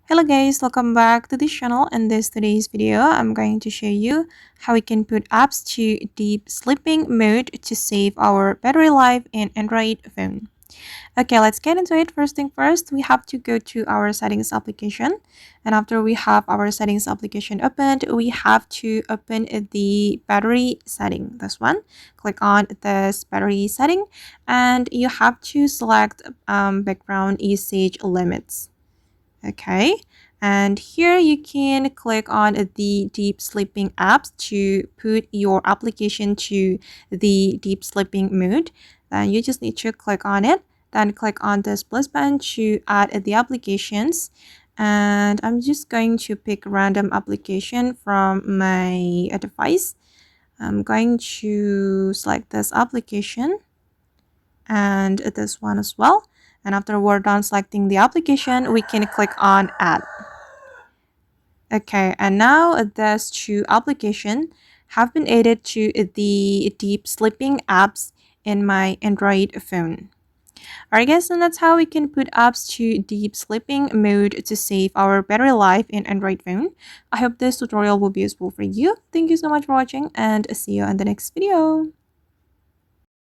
Hello guys, welcome back to this channel. In today's video, I'm going to show you how we can put apps to deep sleeping mode to save our battery life in Android phone. Okay, let's get into it. First thing first, we have to go to our settings application. And after we have our settings application opened, we have to open the battery setting. This one. Click on this battery setting and you have to select background usage limits. Okay, and here you can click on the deep sleeping apps to put your application to the deep sleeping mode. Then you just need to click on it, then click on this plus button to add the applications. And I'm just going to pick random application from my device. I'm going to select this application and this one as well. And after we're done selecting the application, we can click on add. Okay, and now these two applications have been added to the deep sleeping apps in my Android phone. Alright guys, and that's how we can put apps to deep sleeping mode to save our battery life in Android phone. I hope this tutorial will be useful for you. Thank you so much for watching and see you in the next video.